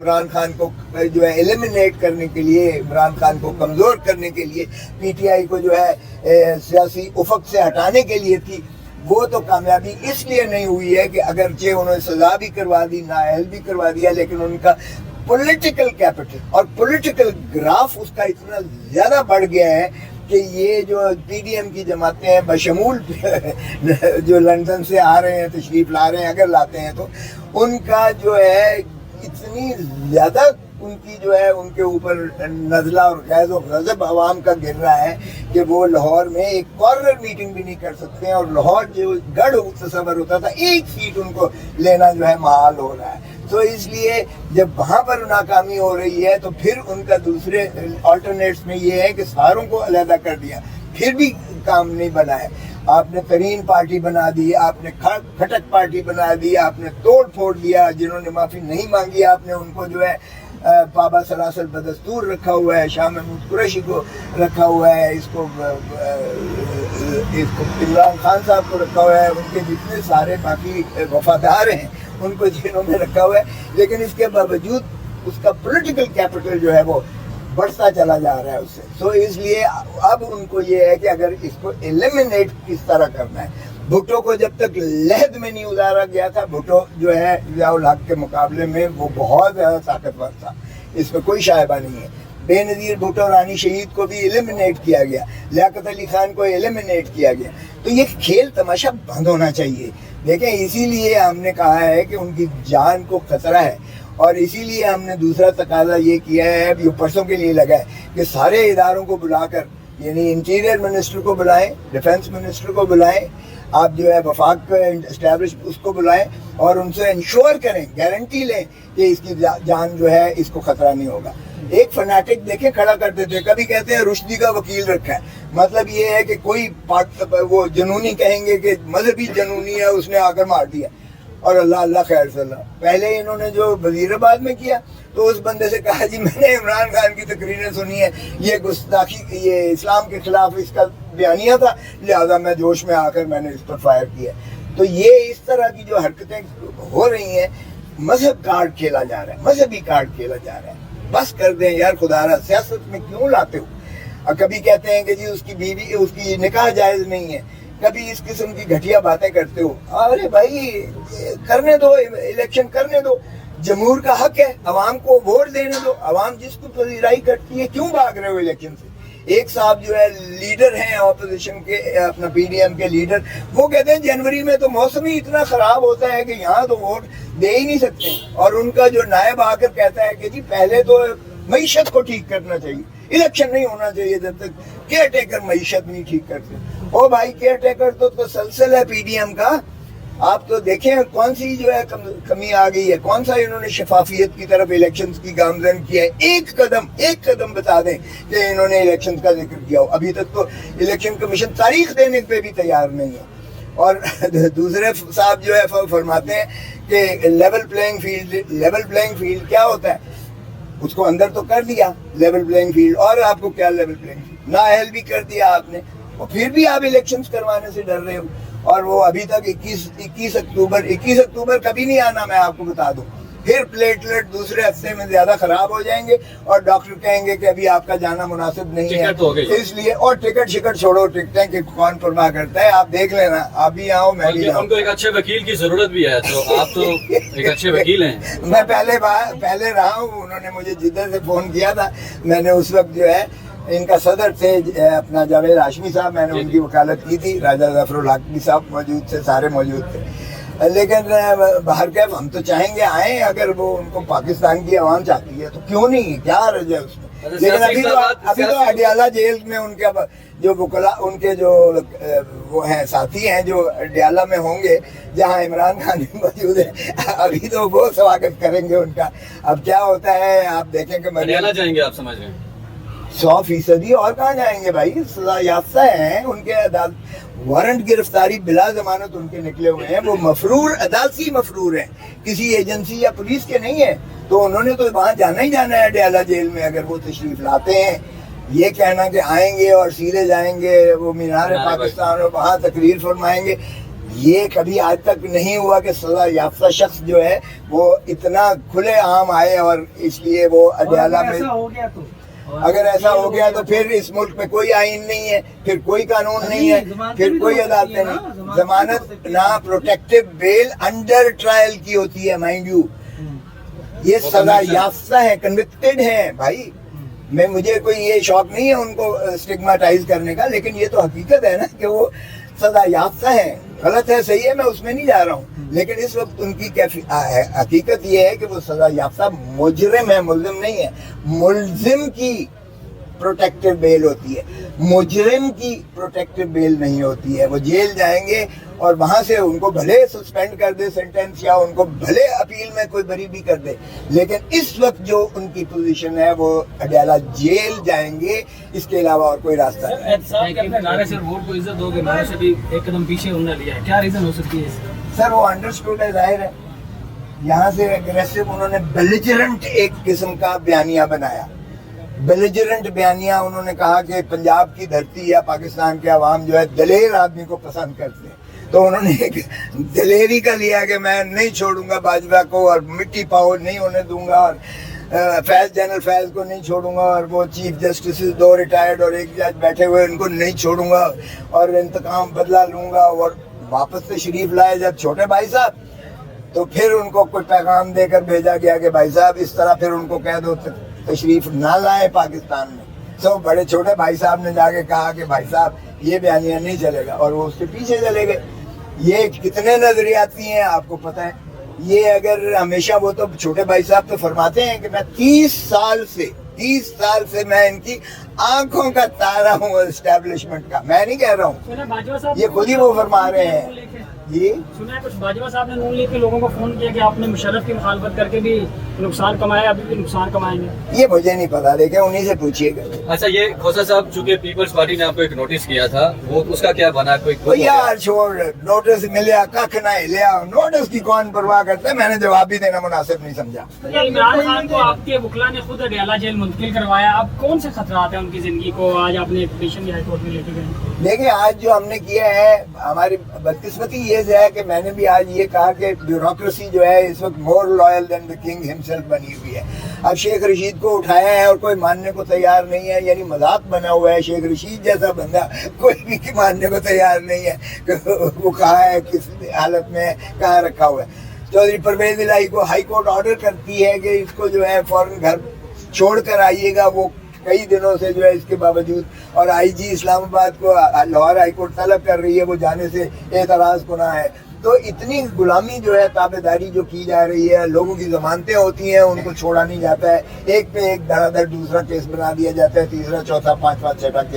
عمران خان کو جو ہے ایلیمنیٹ کرنے کے لیے، عمران خان کو کمزور کرنے کے لیے، پی ٹی آئی کو جو ہے سیاسی افق سے ہٹانے کے لیے تھی، وہ تو کامیابی اس لیے نہیں ہوئی ہے کہ اگرچہ انہوں نے سزا بھی کروا دی، نااہل بھی کروا دیا، لیکن ان کا پولیٹیکل کیپٹل اور پولیٹیکل گراف اس کا اتنا زیادہ بڑھ گیا ہے کہ یہ جو پی ڈی ایم کی جماعتیں ہیں بشمول جو لندن سے آ رہے ہیں، تشریف لا رہے ہیں، اگر لاتے ہیں تو ان کا جو ہے اتنی زیادہ ان کی جو ہے ان کے اوپر نزلہ اور غیظ و غضب عوام کا گر رہا ہے کہ وہ لاہور میں ایک کارنر میٹنگ بھی نہیں کر سکتے ہیں، اور لاہور جو گڑھ تصور ہوتا تھا ایک سیٹ ان کو لینا جو ہے محال ہو رہا ہے۔ تو اس لیے جب وہاں پر ناکامی ہو رہی ہے تو پھر ان کا دوسرے آلٹرنیٹس میں یہ ہے کہ ساروں کو علیحدہ کر دیا، پھر بھی کام نہیں بنا ہے۔ آپ نے ترین پارٹی بنا دی، آپ نے کھٹک پارٹی بنا دی، آپ نے توڑ پھوڑ دیا، جنہوں نے معافی نہیں مانگی آپ نے ان کو جو ہے پابا سلاسل بدستور رکھا ہوا ہے، شاہ محمود قریشی کو رکھا ہوا ہے، اس کو عمران خان صاحب کو رکھا ہوا ہے، ان کے جتنے سارے باقی وفادار ہیں ان کو جنہوں میں رکھا ہوا ہے، لیکن اس کے باوجود اس کا پولیٹیکل کیپٹل جو ہے وہ بڑھتا چلا جا رہا ہے اس سے۔ سو اس لیے اب ان کو یہ ہے کہ اگر اس کو ایلیمنیٹ کس طرح کرنا ہے۔ بھٹو کو جب تک لحد میں نہیں اتارا گیا تھا، بھٹو جو ہے ضیاء الحق کے مقابلے میں وہ بہت زیادہ طاقتور تھا، اس میں کوئی شائبہ نہیں ہے۔ بے نظیر بھٹو رانی شہید کو بھی ایلیمنیٹ کیا گیا، لیاقت علی خان کو ایلیمنیٹ کیا گیا، تو یہ کھیل تماشا بند ہونا چاہیے۔ دیکھیں اسی لیے ہم نے کہا ہے کہ ان کی جان کو خطرہ ہے، اور اسی لیے ہم نے دوسرا تقاضا یہ کیا ہے، یہ پرسوں کے لیے لگا ہے کہ سارے اداروں کو بلا کر، یعنی انٹیریئر منسٹر کو بلائیں، ڈیفنس منسٹر کو بلائیں، آپ جو ہے وفاق اسٹیبلش اس کو بلائیں اور ان سے انشور کریں، گارنٹی لیں کہ اس کی جان جو ہے اس کو خطرہ نہیں ہوگا۔ ایک فنیٹک دیکھیں کھڑا کرتے تھے، کبھی کہتے ہیں رشدی کا وکیل رکھا ہے، مطلب یہ ہے کہ کوئی وہ جنونی کہیں گے کہ مذہبی جنونی ہے، اس نے آ کر مار دیا، اور اللہ خیر صلی اللہ۔ پہلے انہوں نے جو وزیر آباد میں کیا تو اس بندے سے کہا جی میں نے عمران خان کی تقریریں سنی ہے، یہ گستاخی، یہ اسلام کے خلاف اس کا بیانیہ تھا، لہذا میں جوش میں آ کر میں نے اس پر فائر کیا۔ تو یہ اس طرح کی جو حرکتیں ہو رہی ہیں، مذہب کارڈ کھیلا جا رہا ہے، مذہبی کارڈ کھیلا جا رہا ہے۔ بس کر دیں یار خدا را، سیاست میں کیوں لاتے ہو؟ اور کبھی کہتے ہیں کہ جی اس کی بیوی، اس کی نکاح جائز نہیں ہے، کبھی اس قسم کی گھٹیا باتیں کرتے ہو۔ ارے بھائی کرنے دو، الیکشن کرنے دو، جمہور کا حق ہے، عوام کو ووٹ دینے دو، عوام جس کو پذیرائی کرتی ہے، کیوں بھاگ رہے ہو الیکشن سے؟ ایک صاحب جو ہے لیڈر ہیں اپوزیشن کے، اپنا پی ڈی ایم کے لیڈر، وہ کہتے ہیں جنوری میں تو موسم ہی اتنا خراب ہوتا ہے کہ یہاں تو ووٹ دے ہی نہیں سکتے، اور ان کا جو نائب آ کر کہتا ہے کہ جی پہلے تو معیشت کو ٹھیک کرنا چاہیے، الیکشن نہیں ہونا چاہیے جب تک کیئر ٹیکر معیشت نہیں ٹھیک کرتے۔ او بھائی کیئر ٹیکر تو تسلسل ہے پی ڈی ایم کا، آپ تو دیکھیں کون سی جو ہے کمی آ گئی ہے، کون سا انہوں نے شفافیت کی طرف الیکشنز کی گامزن کیا ہے۔ ایک قدم بتا دیں کہ انہوں نے الیکشنز کا ذکر کیا ہو۔ ابھی تک تو الیکشن کمیشن تاریخ دینے پہ بھی تیار نہیں ہے۔ اور دوسرے صاحب جو ہے فرماتے ہیں کہ لیول پلینگ فیلڈ کیا ہوتا ہے؟ اس کو اندر تو کر دیا لیول پلینگ فیلڈ، اور آپ کو کیا لیول پلینگ فیلڈ، نااہل بھی کر دیا آپ نے، اور پھر بھی آپ الیکشنز کروانے سے ڈر رہے ہو۔ اور وہ ابھی تک 21 اکتوبر کبھی نہیں آنا، میں آپ کو بتا دوں، پھر پلیٹلیٹ دوسرے ہفتے میں زیادہ خراب ہو جائیں گے، اور ڈاکٹر کہیں گے کہ ابھی آپ کا جانا مناسب نہیں ہے، اس لیے۔ اور ٹکٹ چھوڑو، ٹکٹیں کہ کون پرواہ کرتا ہے، آپ دیکھ لینا، آپ بھی آؤ میں بھی آؤں۔ ہم کو ایک اچھے وکیل کی ضرورت بھی ہے، تو آپ تو ایک اچھے وکیل ہیں۔ میں پہلے رہا ہوں، انہوں نے مجھے جدہ سے فون کیا تھا، میں نے اس وقت جو ہے ان کا صدر تھے اپنا جاوید ہاشمی صاحب، میں نے ان کی وکالت کی تھی، راجہ ظفر الحق بھی صاحب موجود تھے، سارے موجود تھے، لیکن باہر کیف ہم تو چاہیں گے آئیں، اگر وہ ان کو پاکستان کی عوام چاہتی ہے تو کیوں نہیں، کیا رجع ہے اس میں۔ لیکن ابھی تو اڈیالہ جیل میں ان کے جو وکلا، ان کے جو وہ ہیں ساتھی ہیں جو اڈیالہ میں ہوں گے، جہاں عمران خان بھی موجود ہے، ابھی تو وہ سواگت کریں گے ان کا۔ اب کیا ہوتا ہے آپ دیکھیں کہ اڈیالہ جائیں گے، آپ سمجھ رہے ہیں؟ 100% اور کہاں جائیں گے بھائی، سزا یافتہ ہیں، ان کے وارنٹ گرفتاری بلا ضمانت ان کے نکلے ہوئے ہیں، وہ مفرور، عدالتی مفرور ہیں، کسی ایجنسی یا پولیس کے نہیں ہیں، تو انہوں نے تو وہاں جانا ہی جانا ہے اڈیالہ جیل میں اگر وہ تشریف لاتے ہیں۔ یہ کہنا کہ آئیں گے اور سیدھے جائیں گے وہ مینار پاکستان اور وہاں تقریر فرمائیں گے، یہ کبھی آج تک نہیں ہوا کہ سزا یافتہ شخص جو ہے وہ اتنا کھلے عام آئے اور اس لیے وہ اڈیالہ میں اگر ایسا ہو گیا تو پھر اس ملک میں کوئی آئین نہیں ہے، پھر کوئی قانون نہیں ہے، پھر کوئی عدالتیں نہیں. ضمانت نہ پروٹیکٹیو بیل انڈر ٹرائل کی ہوتی ہے، مائنڈ یو. یہ سزا یافتہ ہیں، کنوکٹڈ ہیں بھائی. مجھے کوئی یہ شوق نہیں ہے ان کو اسٹگماٹائز کرنے کا، لیکن یہ تو حقیقت ہے نا کہ وہ سزا یافتہ ہیں. غلط ہے صحیح ہے، میں اس میں نہیں جا رہا ہوں، لیکن اس وقت ان کی حقیقت یہ ہے کہ وہ سزا یافتہ مجرم ہے، ملزم نہیں ہے. ملزم کی پروٹیکٹیو بیل ہوتی ہے، مجرم کی پروٹیکٹیو بیل نہیں ہوتی ہے. وہ جیل جائیں گے اور وہاں سے ان کو بھلے سسپینڈ کر دے سینٹینس، یا ان کو بھلے اپیل میں کوئی بری بھی کر دے، لیکن اس وقت جو ان کی پوزیشن ہے وہ اڈیالہ جیل جائیں گے، اس کے علاوہ اور کوئی راستہ نہیں. ووٹ کو عزت دو گے، نعرے سے بھی ایک قدم پیچھے انہوں نے لیا ہے، کیا ریزن ہو سکتی ہے؟ سر وہ انڈرسٹوڈ ہے، ظاہر ہے. یہاں سے اگریسو انہوں نے بیلیجرنٹ ایک قسم کا بیانیہ بنایا. بیلیجرنٹ بیانیہ انہوں نے کہا کہ پنجاب کی دھرتی یا پاکستان کے عوام جو ہے دلیر آدمی کو پسند کرتے ہیں، تو انہوں نے ایک دلیری کا لیا کہ میں نہیں چھوڑوں گا باجوہ کو، اور مٹی پاؤ نہیں ہونے دوں گا، اور فیض جنرل فیض کو نہیں چھوڑوں گا، اور وہ چیف جسٹسز 2 ریٹائرڈ اور 1 جج بیٹھے ہوئے ان کو نہیں چھوڑوں گا، اور انتقام بدلہ لوں گا. اور واپس تشریف لائے جب چھوٹے بھائی صاحب، تو پھر ان کو کوئی پیغام دے کر بھیجا گیا کہ بھائی صاحب اس طرح پھر ان کو کہہ دو تشریف نہ لائے پاکستان میں. سو بڑے چھوٹے بھائی صاحب نے جا کے کہا کہ بھائی صاحب یہ بیانیہ نہیں چلے گا، اور وہ اس کے پیچھے چلے گئے. یہ کتنے نظریاتی ہیں آپ کو پتہ ہے. یہ اگر ہمیشہ وہ تو چھوٹے بھائی صاحب تو فرماتے ہیں کہ میں 30 سال سے میں ان کی آنکھوں کا تارا ہوں اسٹیبلشمنٹ کا. میں نہیں کہہ رہا ہوں، یہ خود ہی وہ فرما رہے ہیں. جی سنا ہے کچھ باجوہ صاحب نے نون لیگ کے لوگوں کو فون کیا کہ آپ نے مشرف کی مخالفت کر کے بھی نقصان کمایا، ابھی بھی نقصان کمائیں گے. یہ مجھے نہیں پتا، دیکھیں انہیں سے پوچھیے گا. اچھا یہ کھوسا صاحب چونکہ پیپلز پارٹی نے آپ کو ایک نوٹس کیا تھا، وہ اس کا کیا بنا؟ کوئی یار چھوڑ، نوٹس ملیا کھ نہ لیا، نوٹس کی کون پرواہ کرتا ہے. میں نے جواب بھی دینا مناسب نہیں سمجھا. عمران خان کو آپ کے وکلا نے خود اڈیالہ جیل منتقل کروایا، اب کون سے خطرات ہیں ان کی زندگی کو؟ آج آپ نے پٹیشن ہائی کورٹ میں لے کے گئے. دیکھیں آج جو ہم نے کیا ہے، ہماری بدقسمتی یہ ہے کہ میں نے بھی آج یہ کہا کہ بیوروکریسی جو ہے اس وقت more loyal than the king himself بنی ہوئی ہے. اب شیخ رشید کو اٹھایا ہے اور کوئی ماننے کو تیار نہیں ہے، یعنی مذاق بنا ہوا ہے. شیخ رشید جیسا بندہ کوئی بھی ماننے کو تیار نہیں ہے کہ وہ کہاں ہے، کس حالت میں کہاں رکھا ہوا ہے. چودھری پرویز الہی کو ہائی کورٹ آرڈر کرتی ہے کہ اس کو جو ہے فوراً گھر چھوڑ کر آئیے گا. وہ کئی دنوں سے جو ہے اس کے باوجود، اور آئی جی اسلام آباد کو لاہور ہائی کورٹ طلب کر رہی ہے وہ جانے سے اعتراض کنہ ہے. تو اتنی غلامی جو ہے، تابع داری جو کی جا رہی ہے، لوگوں کی ضمانتیں ہوتی ہیں ان کو چھوڑا نہیں جاتا ہے، ایک پہ ایک دھڑا دھڑ دوسرا کیس بنا دیا جاتا ہے، تیسرا چوتھا پانچواں چھٹا کیس.